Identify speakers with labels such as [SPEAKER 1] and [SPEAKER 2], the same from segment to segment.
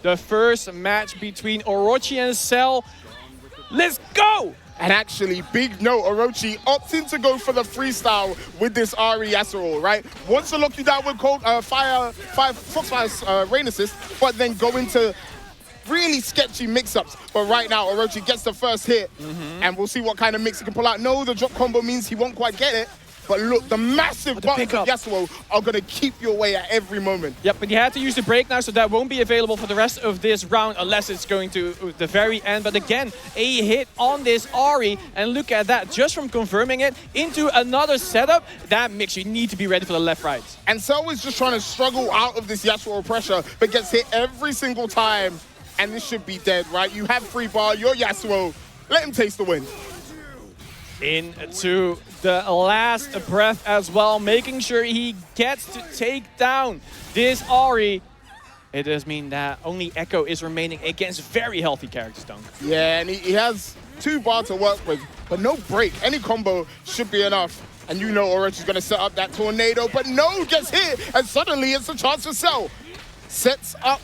[SPEAKER 1] the first match between Orochi and Scel. Let's go!
[SPEAKER 2] And actually, big note, Orochi opting to go for the freestyle with this Ahri Yasuo, right? Wants to lock you down with cold Foxfire's rain assist, but then go into really sketchy mix-ups. But right now, Orochi gets the first hit, and we'll see what kind of mix he can pull out. No, the drop combo means he won't quite get it. But look, the massive buttons of Yasuo are going to keep you away at every moment.
[SPEAKER 1] Yep, but you had to use the break now, so that won't be available for the rest of this round unless it's going to the very end. But again, a hit on this Ahri, and look at that, just from confirming it into another setup, that makes you need to be ready for the left-right.
[SPEAKER 2] And Scel is just trying to struggle out of this Yasuo pressure, but gets hit every single time. And this should be dead, right? You have free bar, you're Yasuo. Let him taste the win.
[SPEAKER 1] Into the last breath as well, making sure he gets to take down this Ahri. It does mean that only Ekko is remaining against very healthy characters, Dunk.
[SPEAKER 2] Yeah, and he has 2 bar to work with, but no break. Any combo should be enough. And you know Orochi's going to set up that tornado, but no, gets hit, and suddenly it's a chance for Scel. Sets up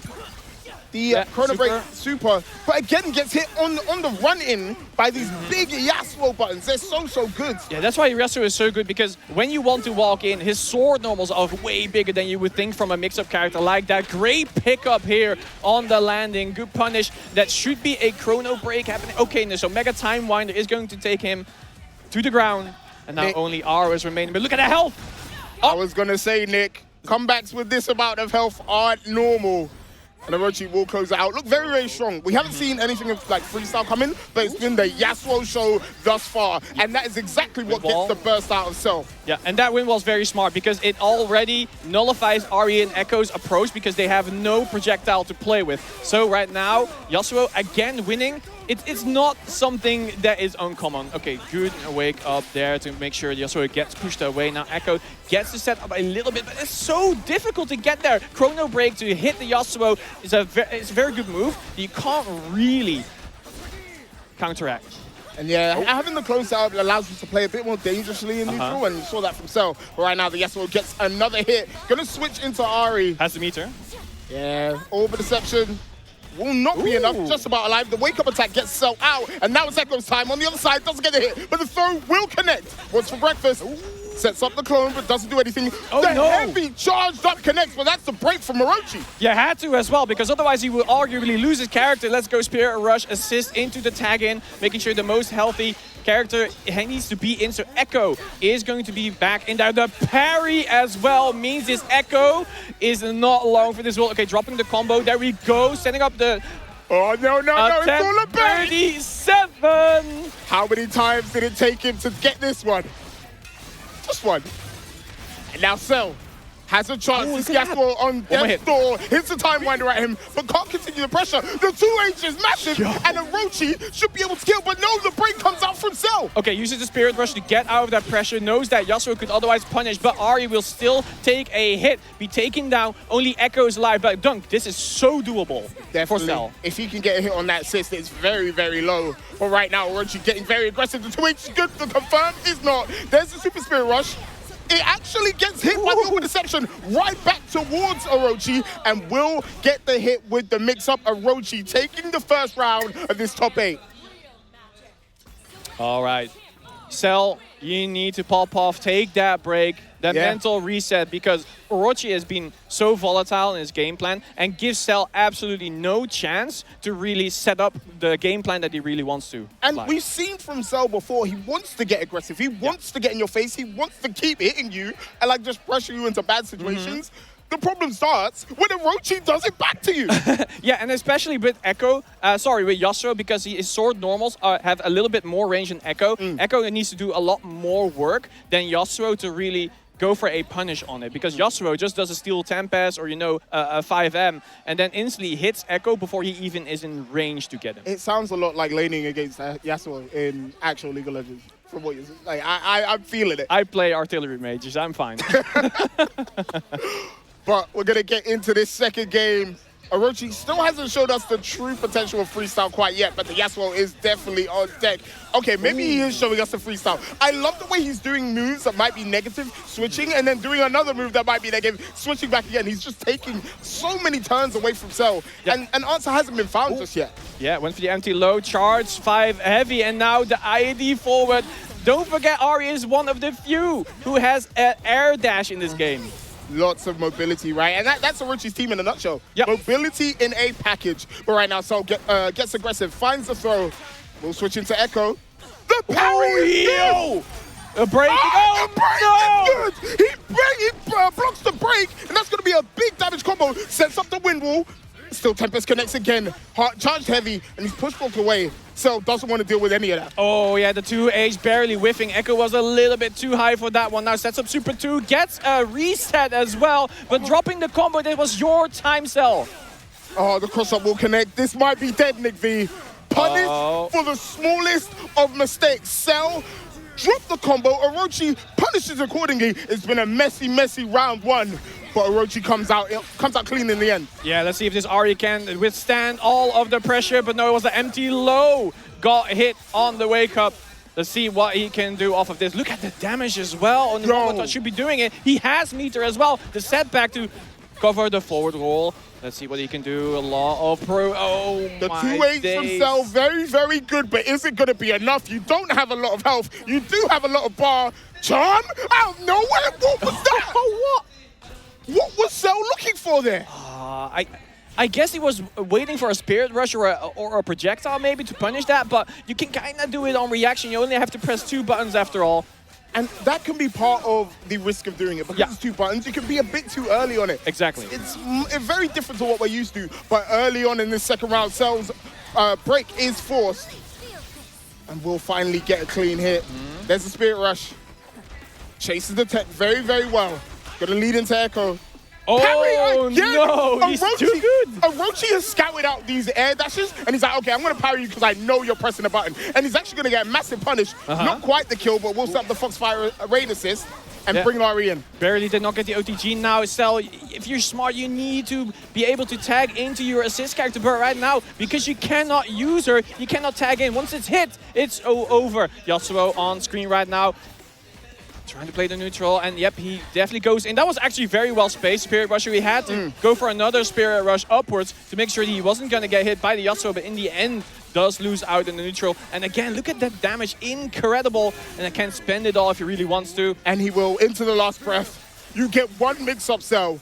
[SPEAKER 2] the Chrono Break super, but again gets hit on the run-in by these big Yasuo buttons. They're so good.
[SPEAKER 1] Yeah, that's why Yasuo is so good, because when you want to walk in, his sword normals are way bigger than you would think from a mix-up character like that. Great pickup here on the landing. Good punish. That should be a Chrono Break happening. Okay, no, so Mega Time Winder is going to take him to the ground, and now only R is remaining. But look at the health!
[SPEAKER 2] I was going to say, Nick, comebacks with this amount of health aren't normal. And Orochi will close it out. Look very strong. We haven't seen anything of like freestyle coming, but it's been the Yasuo show thus far. And that is exactly what gets the burst out of Scel.
[SPEAKER 1] Yeah, and that win was very smart because it already nullifies Ahri and Ekko's approach because they have no projectile to play with. So right now, Yasuo again winning. It's not something that is uncommon. Okay, good wake up there to make sure Yasuo gets pushed away. Now Ekko gets to set up a little bit, but it's so difficult to get there. Chrono Break to hit the Yasuo is it's a very good move. You can't really counteract.
[SPEAKER 2] And yeah, having the close out allows you to play a bit more dangerously in neutral, and you saw that from Scel. But right now, the Yasuo gets another hit. Gonna switch into Ahri.
[SPEAKER 1] Has the meter.
[SPEAKER 2] Yeah, Orb of Deception will not be enough, just about alive. The wake-up attack gets Scel out, and now it's Ekko's time. On the other side, doesn't get a hit, but the throw will connect. What's for breakfast? Sets up the clone, but doesn't do anything. Heavy charged up connects, but that's the break from Orochi.
[SPEAKER 1] Yeah, had to as well, because otherwise he will arguably lose his character. Let's go Spirit Rush, assist into the tag in, making sure the most healthy character needs to be in. So Ekko is going to be back in there. The parry as well means this Ekko is not long for this world. Okay, dropping the combo. There we go, setting up the...
[SPEAKER 2] Oh, no, it's all a bait!
[SPEAKER 1] 37!
[SPEAKER 2] How many times did it take him to get this one? Just one. And now Scel has a chance. This Yasuo on death's door, hits the Time Winder at him, but can't continue the pressure. The 2H is massive, and Orochi should be able to kill, but no, the break comes out from Scel.
[SPEAKER 1] Okay, uses the Spirit Rush to get out of that pressure, knows that Yasuo could otherwise punish, but Ahri will still take a hit, be taken down. Only Ekko is alive, but Dunk, this is so doable for Scel.
[SPEAKER 2] If he can get a hit on that assist, it's very low. But right now, Orochi getting very aggressive. The 2H is good, the confirm is not. There's the Super Spirit Rush. It actually gets hit by the Orb of Deception right back towards Orochi, and will get the hit with the mix-up. Orochi taking the first round of this top 8.
[SPEAKER 1] All right. Scel, you need to pop off, take that break, that mental reset, because Orochi has been so volatile in his game plan and gives Scel absolutely no chance to really set up the game plan that he really wants to.
[SPEAKER 2] And we've seen from Scel before, he wants to get aggressive, he wants to get in your face, he wants to keep hitting you and like just pressure you into bad situations. The problem starts when Orochi does it back to you.
[SPEAKER 1] Yeah, and especially with Ekko, with Yasuo, because his sword normals have a little bit more range than Ekko. Ekko needs to do a lot more work than Yasuo to really go for a punish on it, because Yasuo just does a Steel Tempest or, a 5M, and then instantly hits Ekko before he even is in range to get him.
[SPEAKER 2] It sounds a lot like laning against Yasuo in actual League of Legends. From what you're like, I'm feeling it.
[SPEAKER 1] I play artillery mages, I'm fine.
[SPEAKER 2] But we're going to get into this second game. Orochi still hasn't showed us the true potential of freestyle quite yet, but the Yasuo is definitely on deck. Okay, maybe he is showing us the freestyle. I love the way he's doing moves that might be negative, switching, and then doing another move that might be negative, switching back again. He's just taking so many turns away from Scel, and an answer hasn't been found just yet.
[SPEAKER 1] Yeah, went for the empty low, charge, 5 heavy, and now the ID forward. Don't forget, Ahri is one of the few who has an air dash in this game.
[SPEAKER 2] Lots of mobility, right? And that's Orochi's team in a nutshell.
[SPEAKER 1] Yep.
[SPEAKER 2] Mobility in a package. But right now, Scel gets aggressive, finds the throw. We'll switch into Ekko. The parry is good!
[SPEAKER 1] A break.
[SPEAKER 2] The break is good! He blocks the break, and that's going to be a big damage combo. Sets up the wind wall. Still Tempest connects again. Charged heavy, and he's pushed blocked away. Scel doesn't want to deal with any of that.
[SPEAKER 1] Oh yeah, the 2H barely whiffing. Ekko was a little bit too high for that one. Now sets up Super 2, gets a reset as well, but dropping the combo, that was your time, Scel.
[SPEAKER 2] Oh, the cross-up will connect. This might be dead, Nick V. Punished for the smallest of mistakes. Scel dropped the combo. Orochi punishes accordingly. It's been a messy, messy round one. But Orochi comes out clean in the end. Yeah,
[SPEAKER 1] let's see if this Ahri can withstand all of the pressure. But no, it was an empty low. Got hit on the wake up. Let's see what he can do off of this. Look at the damage as well. On the moment should be doing it. He has meter as well. The setback to cover the forward roll. Let's see what he can do. A lot of
[SPEAKER 2] the 2H from Scel, very, very good. But is it going to be enough? You don't have a lot of health. You do have a lot of bar. Charm? Out of nowhere? What was that?
[SPEAKER 1] What?
[SPEAKER 2] What was Scel looking for there?
[SPEAKER 1] I guess he was waiting for a Spirit Rush or a projectile maybe to punish that, but you can kind of do it on reaction. You only have to press 2 buttons after all.
[SPEAKER 2] And that can be part of the risk of doing it. Because it's 2 buttons, you can be a bit too early on it.
[SPEAKER 1] Exactly.
[SPEAKER 2] It's very different to what we're used to. But early on in this second round, Scell's break is forced. And we'll finally get a clean hit. There's a Spirit Rush. Chases the tech very, very well. Gonna lead into Ekko.
[SPEAKER 1] Oh, no, he's too good.
[SPEAKER 2] Orochi has scouted out these air dashes, and he's like, okay, I'm gonna parry you because I know you're pressing the button. And he's actually gonna get a massive punish. Not quite the kill, but we'll set up the Foxfire rain assist and bring Ahri in.
[SPEAKER 1] Barely did not get the OTG now. Scel, if you're smart, you need to be able to tag into your assist character. But right now, because you cannot use her, you cannot tag in. Once it's hit, it's over. Yasuo on screen right now. Trying to play the neutral, and yep, he definitely goes in. That was actually very well spaced. Spirit Rusher, he had to go for another Spirit Rush upwards to make sure that he wasn't going to get hit by the Yasuo, but in the end, does lose out in the neutral. And again, look at that damage, incredible. And I can spend it all if he really wants to.
[SPEAKER 2] And he will into the last breath. You get one mix-up, Scel.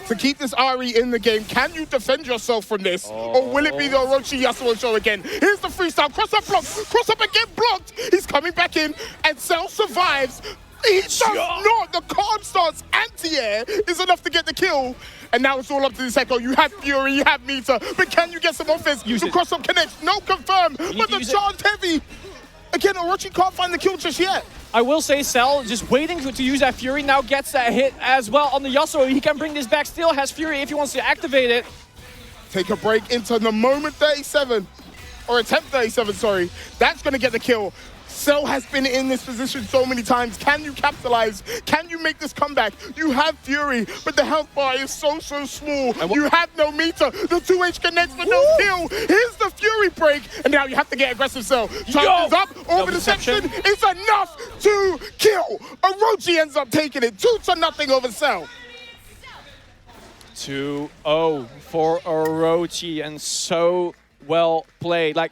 [SPEAKER 2] To keep this Ahri in the game, can you defend yourself from this? Or will it be the Orochi Yasuo show again? Here's the freestyle, cross-up block, cross-up again blocked. He's coming back in, and Scel survives. He does not! The card starts anti-air is enough to get the kill. And now it's all up to this Ekko. You have Fury, you have meter, but can you get some offense? The cross-up connects, no confirm, but the charge heavy. Again, Orochi can't find the kill just yet.
[SPEAKER 1] I will say Scel just waiting to use that Fury, now gets that hit as well on the Yasuo. He can bring this back, still has Fury if he wants to activate it.
[SPEAKER 2] Take a break into the moment 37, or attempt 37, sorry. That's going to get the kill. Scel has been in this position so many times. Can you capitalize? Can you make this comeback? You have Fury, but the health bar is so small. You have no meter. The 2H connects for no kill. Here's the Fury break, and now you have to get aggressive, Scel. Charge is up, over deception is enough to kill. Orochi ends up taking it 2-0 over Scel.
[SPEAKER 1] 2-0 for Orochi, and so well played. Like,